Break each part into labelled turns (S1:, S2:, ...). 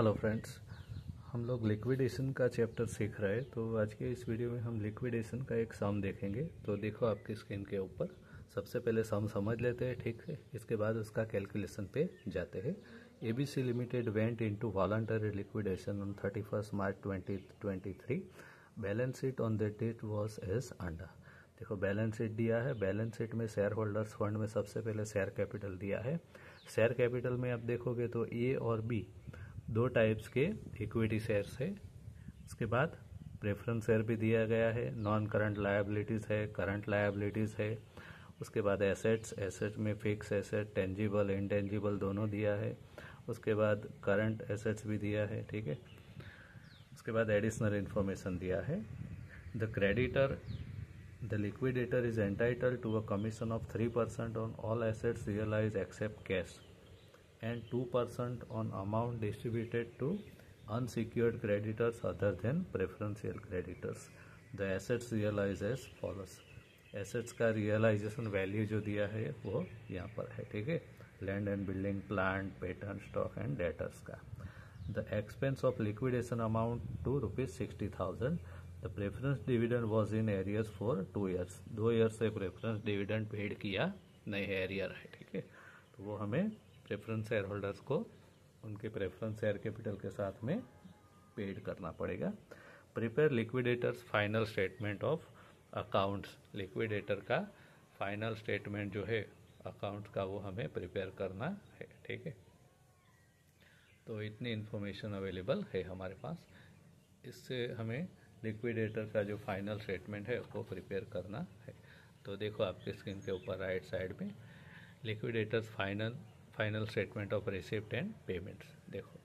S1: Hello friends, हम लोग liquidation का चैप्टर सीख रहे हैं। तो आज के इस वीडियो में हम लिक्विडेशन का एक सम देखेंगे। तो देखो आपकी स्क्रीन के ऊपर सबसे पहले सम समझ लेते हैं ठीक है, इसके बाद उसका कैलकुलेशन पे जाते हैं। ABC limited went into voluntary liquidation on 31 March 2023। Balance sheet on the date was as under. देखो बैलेंस शीट दिया है, बैलेंस शीट में शेयर होल्डर्स फंड में सबसे पहले शेयर कैपिटल दिया है। शेयर कैपिटल में आप देखोगे तो ए और बी दो टाइप्स के इक्विटी शेयर्स है। उसके बाद प्रेफरेंस शेयर भी दिया गया है, नॉन करंट लायबिलिटीज़ है, करंट लायबिलिटीज़ है। उसके बाद एसेट्स, एसेट में फिक्स एसेट, टेंजिबल इनटेंजिबल दोनों दिया है। उसके बाद करंट एसेट्स भी दिया है, ठीक है। उसके बाद एडिशनल इन्फॉर्मेशन दिया है। The creditor, the liquidator is entitled to a commission of 3% on all assets realise except cash and 2% on amount distributed to unsecured creditors other than preferential creditors. The assets realized as follows. Assets का realization value जो दिया है वो यहाँ पर है, ठीक है। Land and building, plant, patent, stock and debtors का। The expense of liquidation amount to ₹60,000. The preference dividend was in arrears for 2 years. 2 years से preference dividend पेड किया नहीं है, एरियर है, ठीक है। तो वो हमें प्रेफरेंस शेयर होल्डर्स को उनके प्रेफरेंस शेयर कैपिटल के साथ में पेड करना पड़ेगा। Prepare liquidators final statement of accounts. Liquidator का फाइनल स्टेटमेंट जो है अकाउंट्स का वो हमें प्रिपेयर करना है, ठीक है। तो इतनी इन्फॉर्मेशन अवेलेबल है हमारे पास। इससे हमें लिक्विडेटर का जो फाइनल स्टेटमेंट है उसको प्रिपेयर करना है। तो देखो आपके स्क्रीन के ऊपर राइट साइड में liquidators final statement of receipt and payments. देखो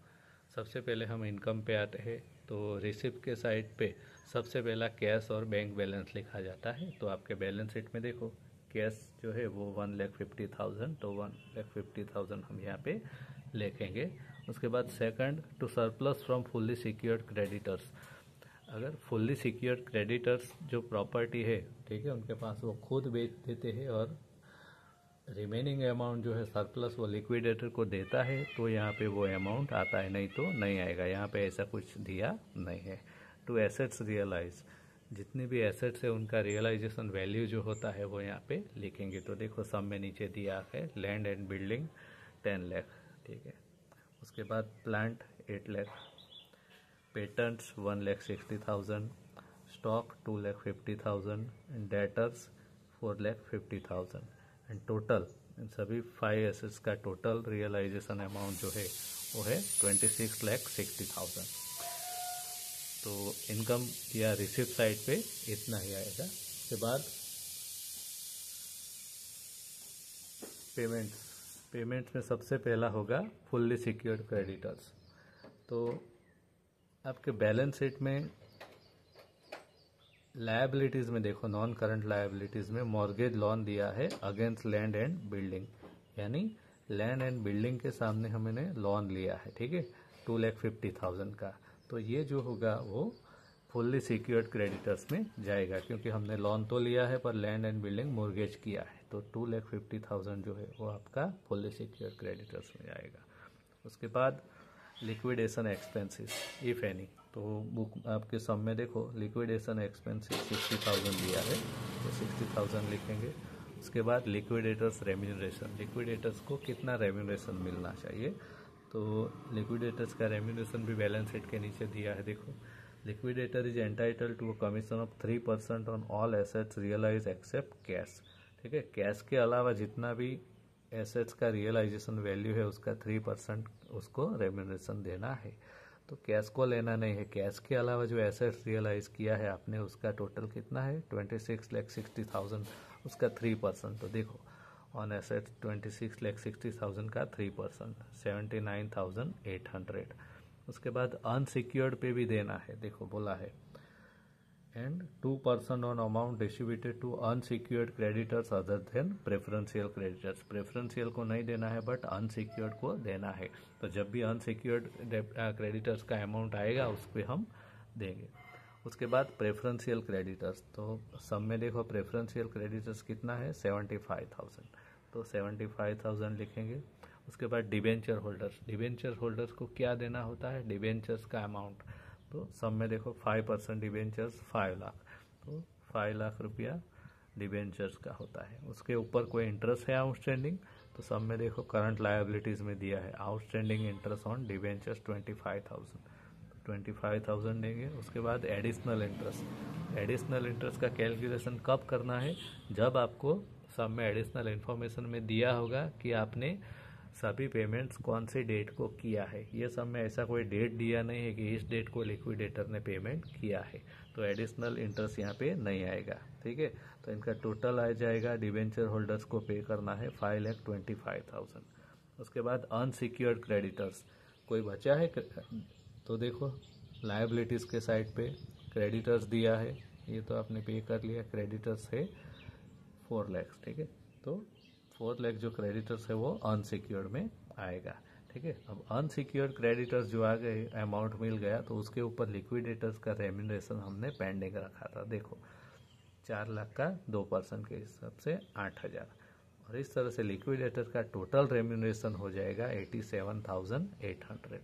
S1: सबसे पहले हम इनकम पे आते हैं। तो रिसिप्ट के साइड पे सबसे पहला कैश और बैंक बैलेंस लिखा जाता है। तो आपके बैलेंस शीट में देखो कैश जो है वो 1,50,000, तो 1,50,000 हम यहाँ पे लिखेंगे। उसके बाद second, to surplus from fully secured creditors. अगर फुल्ली सिक्योर्ड क्रेडिटर्स जो प्रॉपर्टी है, ठीक है, उनके पास वो खुद बेच देते हैं और रिमेनिंग अमाउंट जो है सरप्लस वो लिक्विडेटर को देता है, तो यहाँ पे वो अमाउंट आता है, नहीं तो नहीं आएगा। यहाँ पे ऐसा कुछ दिया नहीं है। टू एसेट्स रियलाइज, जितनी भी एसेट्स है उनका रियलाइजेशन वैल्यू जो होता है वो यहाँ पे लिखेंगे। तो देखो सब में नीचे दिया है लैंड एंड बिल्डिंग 10 लाख, ठीक है। उसके बाद plant 8 lakh, patents 1,60,000, stock 2,50,000 and debtors 4,50,000 and total इन सभी 5 एसेट्स का टोटल रियलाइजेशन अमाउंट जो है वो है 26,60,000। तो इनकम या रिसिप्ट साइड पे इतना ही आएगा। उसके बाद पेमेंट्स में सबसे पहला होगा फुल्ली सिक्योर्ड क्रेडिटर्स। तो आपके बैलेंस शीट में लायबिलिटीज़ में देखो, नॉन करंट लायबिलिटीज़ में मॉर्गेज लोन दिया है अगेंस्ट लैंड एंड बिल्डिंग, यानी लैंड एंड बिल्डिंग के सामने हमने लोन लिया है, ठीक है, 2,50,000 का। तो ये जो होगा वो फुल्ली सिक्योर्ड क्रेडिटर्स में जाएगा, क्योंकि हमने लोन तो लिया है पर लैंड एंड बिल्डिंग मॉर्गेज किया है। तो 2,50,000 जो है वो आपका फुल्ली सिक्योर्ड क्रेडिटर्स में जाएगा। उसके बाद लिक्विडेशन एक्सपेंसेस इफ एनी। तो बुक आपके सम में देखो लिक्विडेशन एक्सपेंसेस 60,000 दिया है, तो 60,000 लिखेंगे। उसके बाद लिक्विडेटर्स रेम्यूनरेशन, लिक्विडेटर्स को कितना रेम्यूनरेशन मिलना चाहिए। तो लिक्विडेटर्स का रेम्यूनरेशन भी बैलेंस शीट के नीचे दिया है। देखो liquidator is entitled to a commission of 3% on all assets realise except cash, ठीक है। कैश के अलावा जितना भी एसेट्स का रियलाइजेशन वैल्यू है उसका 3% उसको रेम्यूनरेशन देना है। तो कैश को लेना नहीं है, कैश के अलावा जो एसेट्स रियलाइज किया है आपने उसका टोटल कितना है 26,60,000, उसका 3%। तो देखो ऑन एसेट्स 26,60,000 का 3% 79,800। उसके बाद अनसिक्योर्ड पे भी देना है, देखो बोला है and 2% on amount distributed to unsecured creditors other than preferential creditors. Preferential को नहीं देना है बट अनसिक्योर्ड को देना है। तो जब भी अनसिक्योर्ड क्रेडिटर्स का अमाउंट आएगा उस पर हम देंगे। उसके बाद प्रेफरेंशियल क्रेडिटर्स, तो सब में देखो प्रेफरेंशियल क्रेडिटर्स कितना है 75,000, तो 75,000 लिखेंगे। उसके बाद डिबेंचर होल्डर्स, डिबेंचर होल्डर्स को क्या देना होता है, डिबेंचर्स का अमाउंट। तो सब में देखो 5% डिबेंचर्स 5 लाख, तो 5 लाख रुपया डिबेंचर्स का होता है। उसके ऊपर कोई इंटरेस्ट है आउटस्टैंडिंग, तो सब में देखो करंट लायबिलिटीज़ में दिया है आउटस्टैंडिंग इंटरेस्ट ऑन डिबेंचर्स 25,000, 25,000 देंगे। उसके बाद एडिशनल इंटरेस्ट, एडिशनल इंटरेस्ट का कैलकुलेशन कब करना है, जब आपको सब में एडिशनल इन्फॉर्मेशन में दिया होगा कि आपने सभी पेमेंट्स कौन से डेट को किया है। ये सब में ऐसा कोई डेट दिया नहीं है कि इस डेट को लिक्विडेटर ने पेमेंट किया है, तो एडिशनल इंटरेस्ट यहाँ पे नहीं आएगा। ठीक है, तो इनका टोटल आ जाएगा, डिबेंचर होल्डर्स को पे करना है 5,25,000। उसके बाद अनसिक्योर्ड क्रेडिटर्स, कोई बचा है तो देखो लायबिलिटीज़ के साइड पे क्रेडिटर्स दिया है, ये तो आपने पे कर लिया, क्रेडिटर्स है 4 लाख। ठीक है, तो 4 लाख जो क्रेडिटर्स है वो अनसिक्योर्ड में आएगा। ठीक है, अब अनसिक्योर्ड क्रेडिटर्स जो आ गए, अमाउंट मिल गया, तो उसके ऊपर लिक्विडेटर्स का रेम्यूनरेशन हमने पेंडिंग रखा था। देखो 4 लाख का 2% के हिसाब से 8,000, और इस तरह से लिक्विडेटर का टोटल रेम्यूनरेशन हो जाएगा 87,800।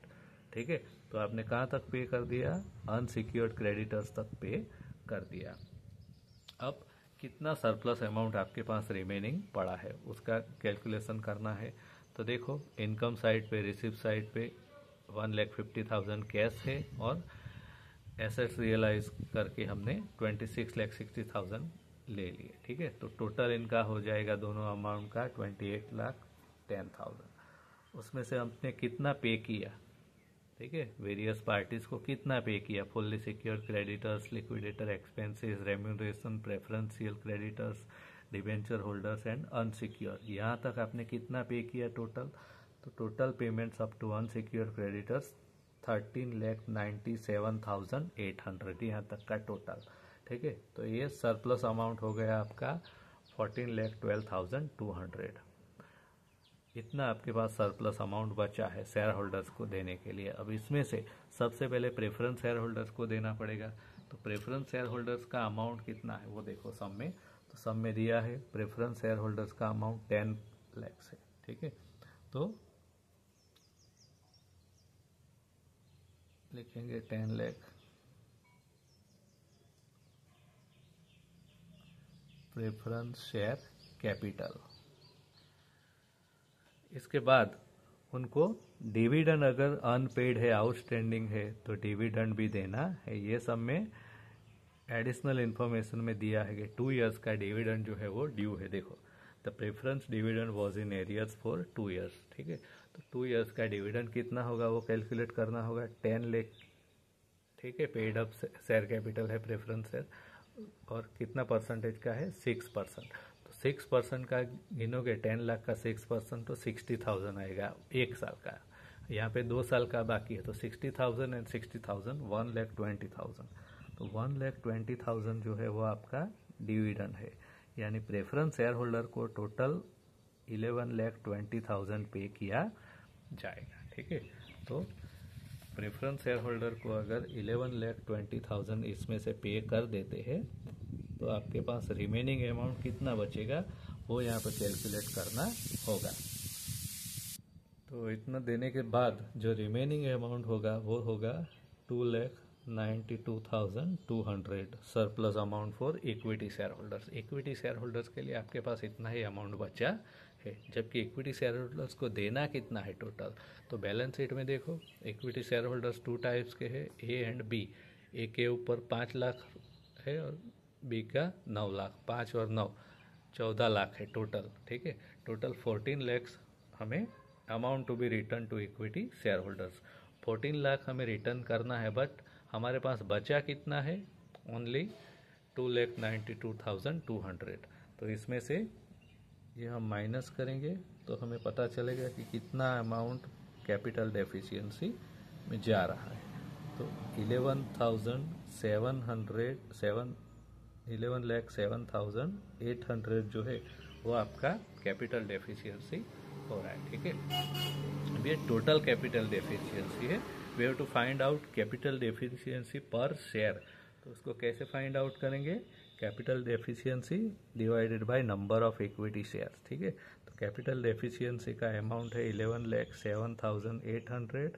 S1: ठीक है, तो आपने कहाँ तक पे कर दिया, अनसिक्योर्ड क्रेडिटर्स तक पे कर दिया। अब कितना सरप्लस अमाउंट आपके पास रिमेनिंग पड़ा है उसका कैलकुलेशन करना है। तो देखो इनकम साइड पे, रिसिप्ट साइड पे 1,50,000 कैश है, और एसेट्स रियलाइज करके हमने 26,60,000 ले लिए। ठीक है, तो टोटल इनका हो जाएगा दोनों अमाउंट का 28,10,000। उसमें से हमने कितना पे किया, ठीक है, वेरियस पार्टीज को कितना पे किया, fully secured creditors, liquidator expenses, remuneration, preferential creditors, debenture holders and unsecured, यहाँ तक आपने कितना पे किया टोटल। तो total payments up to unsecured creditors 13,97,800, यहाँ तक का टोटल। ठीक है, तो ये सरप्लस अमाउंट हो गया आपका 14,12,200। इतना आपके पास सरप्लस अमाउंट बचा है शेयर होल्डर्स को देने के लिए। अब इसमें से सबसे पहले प्रेफरेंस शेयर होल्डर्स को देना पड़ेगा। तो प्रेफरेंस शेयर होल्डर्स का अमाउंट कितना है वो देखो सब में, तो सब में दिया है प्रेफरेंस शेयर होल्डर्स का अमाउंट 10 लाख है। ठीक है, तो लिखेंगे 10 लाख प्रेफरेंस शेयर कैपिटल। इसके बाद उनको डिविडेंड अगर अनपेड है, आउटस्टैंडिंग है, तो डिविडेंड भी देना है। ये सब में एडिशनल इन्फॉर्मेशन में दिया है कि 2 इयर्स का डिविडेंड जो है वो ड्यू है। देखो the preference dividend was in arrears for 2 years. ठीक है, तो 2 इयर्स का डिविडेंड कितना होगा वो कैलकुलेट करना होगा, 10 लाख। ठीक है, पेड अप शेयर कैपिटल है प्रेफरेंस शेयर, और कितना परसेंटेज का है, 6%। तो 6% का गिनोगे, 10 लाख का 6% तो 60,000 आएगा एक साल का। यहाँ पे 2 साल का बाकी है, तो 60,000 एंड 60,000 1,20,000। तो 1,20,000 जो है वो आपका डिविडेंड है, यानी प्रेफरेंस शेयर होल्डर को टोटल 11,20,000 पे किया जाएगा। ठीक है, तो प्रेफरेंस शेयर होल्डर को अगर 11,20,000 इसमें से पे कर देते हैं, तो आपके पास रिमेनिंग अमाउंट कितना बचेगा वो यहाँ पर कैलकुलेट करना होगा। तो इतना देने के बाद जो रिमेनिंग अमाउंट होगा वो होगा 2,92,200 surplus amount for equity share holders. Equity share holders के लिए आपके पास इतना ही अमाउंट बचा है, जबकि इक्विटी शेयर होल्डर्स को देना कितना है टोटल। तो बैलेंस शीट में देखो इक्विटी शेयर होल्डर्स 2 टाइप्स के हैं, ए एंड बी। ए के ऊपर 5 लाख है और बी का 9 लाख, 5 और 9 14 लाख है टोटल। ठीक है, टोटल 14 लैक्स हमें amount to be return to equity shareholders. 14 lakh हमें रिटर्न करना है, बट हमारे पास बचा कितना है, ओनली 2,92,200। तो इसमें से ये हम माइनस करेंगे तो हमें पता चलेगा कि कितना अमाउंट कैपिटल डेफिशिएंसी में जा रहा है। तो 11,07,800 जो है वो आपका कैपिटल डेफिशिएंसी हो रहा है। ठीक है, अब ये टोटल कैपिटल डेफिशिएंसी है। We have to find out capital deficiency per share. तो उसको कैसे फाइंड आउट करेंगे, capital deficiency divided by number of equity shares. ठीक है, तो कैपिटल डेफिशिएंसी का अमाउंट है 11,07,800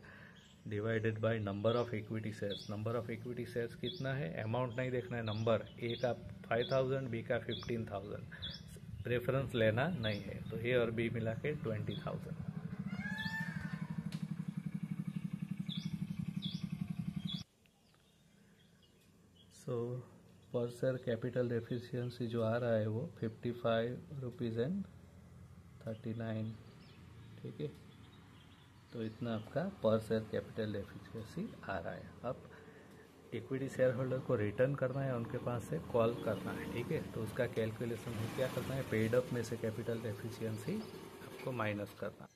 S1: divided by number of equity shares. Number of equity shares कितना है, अमाउंट नहीं देखना है, नंबर। ए का 5,000, बी का 15,000, प्रेफरेंस लेना नहीं है, तो ए और बी मिला के 20,000। सो पर शेयर कैपिटल डेफिशिएंसी जो आ रहा है वो 55.39 रुपीज़, ठीक है। तो इतना आपका पर शेयर कैपिटल डेफिशिएंसी आ रहा है। अब इक्विटी शेयर होल्डर को रिटर्न करना है, उनके पास से कॉल करना है, ठीक है। तो उसका कैलकुलेशन है, क्या करना है, पेड अप में से कैपिटल डेफिशिएंसी आपको माइनस करना।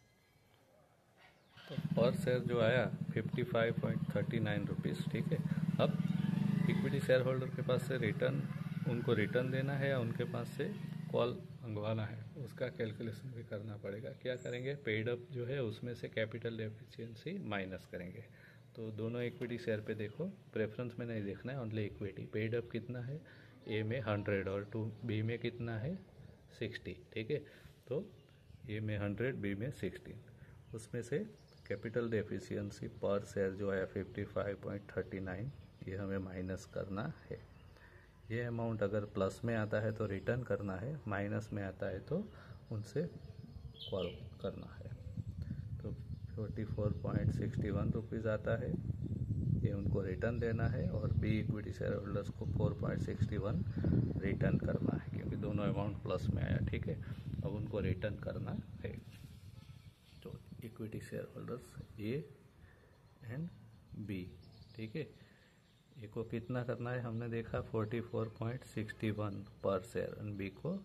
S1: तो पर शेयर जो आया 55.39 रुपीज़, ठीक है। अब इक्विटी शेयर होल्डर के पास से उनको रिटर्न देना है या उनके पास से कॉल मंगवाना है, उसका कैलकुलेशन भी करना पड़ेगा। क्या करेंगे, पेड अप जो है उसमें से कैपिटल डेफिशिएंसी माइनस करेंगे। तो दोनों इक्विटी शेयर पे देखो, प्रेफरेंस में नहीं देखना है, ओनली इक्विटी। पेड अप कितना है, ए में 100 और बी में कितना है 60, ठीक है। तो ए में 100, बी में 60, उसमें से कैपिटल डेफिशिएंसी पर शेयर जो है 55.39, ये हमें माइनस करना है। ये अमाउंट अगर प्लस में आता है तो रिटर्न करना है, माइनस में आता है तो उनसे कॉल करना है। तो 44.61 रुपीज़ आता है, ये उनको रिटर्न देना है, और बी इक्विटी शेयर होल्डर्स को 4.61 रिटर्न करना है, क्योंकि दोनों अमाउंट प्लस में आया, ठीक है। अब उनको रिटर्न करना है। तो equity shareholders A and B, ठीक है। ए को कितना करना है, हमने देखा 44.61 पर शेयर, और बी को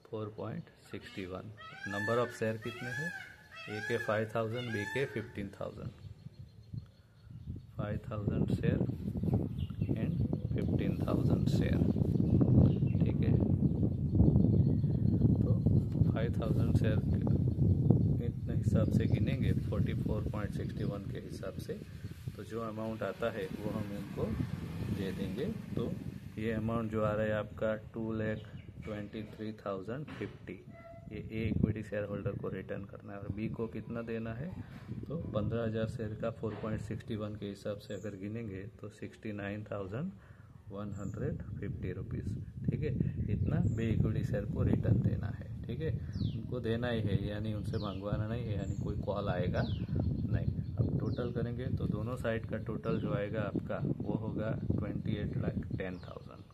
S1: 4.61। नंबर ऑफ शेयर कितने हैं, ए के 5,000, बी के 15,000, 5,000 शेयर एंड 15,000 शेयर, ठीक है। तो 5,000 शेयर इतने हिसाब से गिनेंगे 44.61 के हिसाब से, तो जो अमाउंट आता है वो हम इनको दे देंगे। तो ये अमाउंट जो आ रहा है आपका 2,23,050, ये ए इक्विटी शेयर होल्डर को रिटर्न करना है। और बी को कितना देना है, तो 15,000 शेयर का 4.61 के हिसाब से अगर गिनेंगे तो 69,150 रुपीज़, ठीक है। इतना बी इक्विटी शेयर को रिटर्न देना है, ठीक है। उनको देना ही है, यानी उनसे मंगवाना नहीं है, यानी कोई कॉल आएगा नहीं। अब टोटल करेंगे तो दोनों साइड का टोटल जो आएगा आपका वो होगा 28,10,000।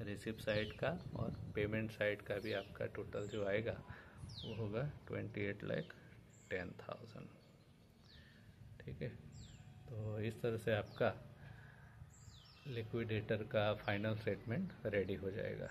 S1: रिसिप्ट साइड का और पेमेंट साइड का भी आपका टोटल जो आएगा वो होगा 28,10,000, ठीक है। तो इस तरह से आपका लिक्विडेटर का फाइनल स्टेटमेंट रेडी हो जाएगा।